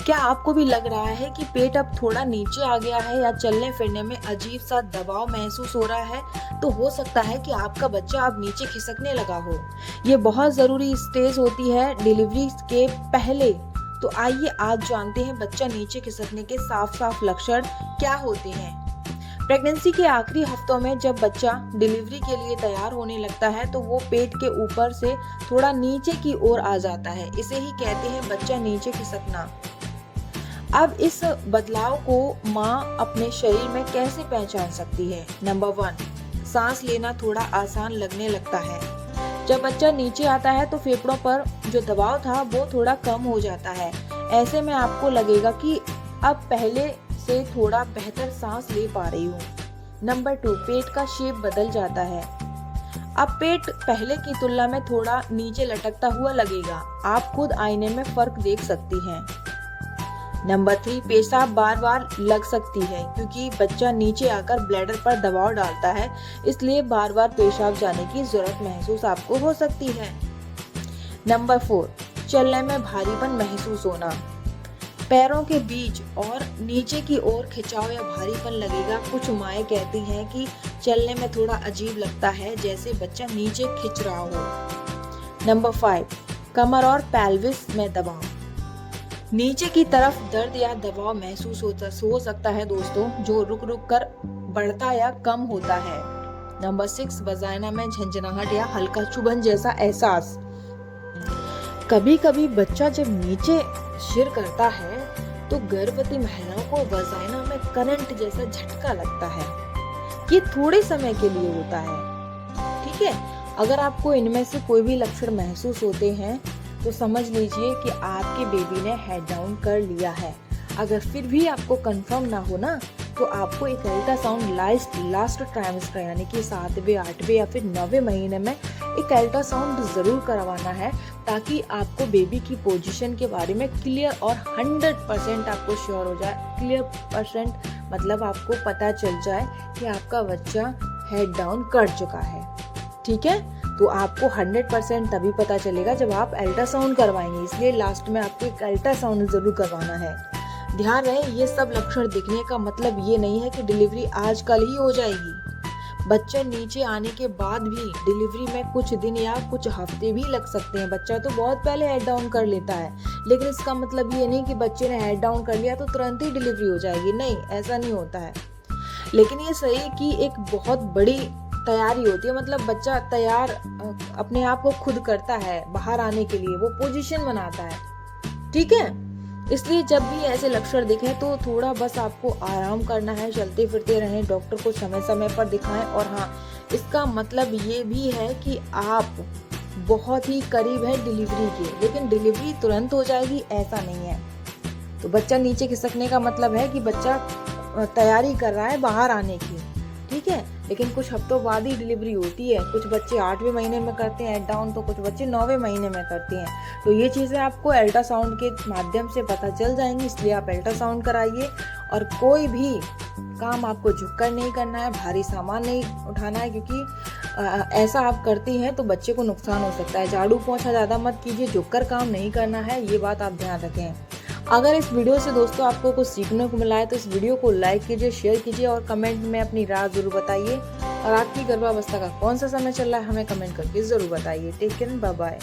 क्या आपको भी लग रहा है कि पेट अब थोड़ा नीचे आ गया है या चलने फिरने में अजीब सा दबाव महसूस हो रहा है? तो हो सकता है कि आपका बच्चा अब नीचे खिसकने लगा हो। ये बहुत ज़रूरी स्टेज होती है डिलीवरी के पहले। तो आइए आज जानते हैं बच्चा नीचे खिसकने के साफ साफ लक्षण क्या होते हैं। प्रेगनेंसी के आखिरी हफ्तों में जब बच्चा डिलीवरी के लिए तैयार होने लगता है तो वो पेट के ऊपर से थोड़ा नीचे की ओर आ जाता है। इसे ही कहते हैं बच्चा नीचे खिसकना। अब इस बदलाव को माँ अपने शरीर में कैसे पहचान सकती है? नंबर 1, सांस लेना थोड़ा आसान लगने लगता है। जब बच्चा नीचे आता है तो फेफड़ों पर जो दबाव था वो थोड़ा कम हो जाता है। ऐसे में आपको लगेगा कि अब पहले से थोड़ा बेहतर सांस ले पा रही हूँ। नंबर 2, पेट का शेप बदल जाता है। अब पेट पहले की तुलना में थोड़ा नीचे लटकता हुआ लगेगा। आप खुद आईने में फर्क देख सकती हैं। नंबर 3, पेशाब बार बार लग सकती है क्योंकि बच्चा नीचे आकर ब्लैडर पर दबाव डालता है, इसलिए बार बार पेशाब जाने की जरूरत महसूस आपको हो सकती है। नंबर 4, चलने में भारीपन महसूस होना। पैरों के बीच और नीचे की ओर खिंचाव या भारीपन लगेगा। कुछ माएँ कहती हैं कि चलने में थोड़ा अजीब लगता है, जैसे बच्चा नीचे खिंच रहा हो। नंबर 5, कमर और पेल्विस में दबाव। नीचे की तरफ दर्द या दबाव महसूस हो सकता है दोस्तों, जो रुक रुक कर बढ़ता या कम होता है। नंबर 6, वजाइना में झंझनाहट या हल्का चुभन जैसा एहसास। कभी कभी बच्चा जब नीचे सिर करता है तो गर्भवती महिलाओं को वजाइना में करंट जैसा झटका लगता है। ये थोड़े समय के लिए होता है, ठीक है। अगर आपको इनमें से कोई भी लक्षण महसूस होते हैं तो समझ लीजिए कि आपके बेबी ने हेड डाउन कर लिया है। अगर फिर भी आपको कंफर्म ना हो ना, तो आपको एक अल्ट्रासाउंड लास्ट ट्राइमेस्टर यानी कि 7वें, 8वें या फिर 9वें महीने में एक अल्ट्रासाउंड जरूर करवाना है, ताकि आपको बेबी की पोजीशन के बारे में क्लियर और 100% आपको श्योर हो जाए। क्लियर परसेंट मतलब आपको पता चल जाए कि आपका बच्चा हेड डाउन कर चुका है, ठीक है। तो आपको 100% तभी पता चलेगा जब आप अल्ट्रासाउंड करवाएंगे, इसलिए लास्ट में आपको एक अल्ट्रासाउंड जरूर करवाना है। ध्यान रहे, ये सब लक्षण दिखने का मतलब ये नहीं है कि डिलीवरी आज कल ही हो जाएगी। बच्चा नीचे आने के बाद भी डिलीवरी में कुछ दिन या कुछ हफ्ते भी लग सकते हैं। बच्चा तो बहुत पहले हेड डाउन कर लेता है, लेकिन इसका मतलब ये नहीं कि बच्चे ने हेड डाउन कर लिया तो तुरंत ही डिलीवरी हो जाएगी। नहीं, ऐसा नहीं होता है। लेकिन ये सही कि एक बहुत बड़ी तैयारी होती है, मतलब बच्चा तैयार अपने आप को खुद करता है बाहर आने के लिए, वो पोजीशन बनाता है, ठीक है। इसलिए जब भी ऐसे लक्षण दिखे तो थोड़ा बस आपको आराम करना है, चलते फिरते रहें, डॉक्टर को समय समय पर दिखाएं। और हाँ, इसका मतलब ये भी है कि आप बहुत ही करीब है डिलीवरी के, लेकिन डिलीवरी तुरंत हो जाएगी ऐसा नहीं है। तो बच्चा नीचे खिसकने का मतलब है कि बच्चा तैयारी कर रहा है बाहर आने की, ठीक है। लेकिन कुछ हफ्तों बाद ही डिलीवरी होती है। कुछ बच्चे 8वें महीने में करते हैं हेड डाउन, तो कुछ बच्चे 9वें महीने में करते हैं। तो ये चीज़ें आपको अल्ट्रासाउंड के माध्यम से पता चल जाएंगी, इसलिए आप अल्ट्रासाउंड कराइए। और कोई भी काम आपको झुककर नहीं करना है, भारी सामान नहीं उठाना है, क्योंकि ऐसा आप करती हैं तो बच्चे को नुकसान हो सकता है। झाड़ू पोंछा ज़्यादा मत कीजिए, झुककर काम नहीं करना है, ये बात आप ध्यान रखें। अगर इस वीडियो से दोस्तों आपको कुछ सीखने को मिला है तो इस वीडियो को लाइक कीजिए, शेयर कीजिए और कमेंट में अपनी राय जरूर बताइए। और आपकी गर्भावस्था का कौन सा समय चल रहा है हमें कमेंट करके जरूर बताइए। Take care, bye bye.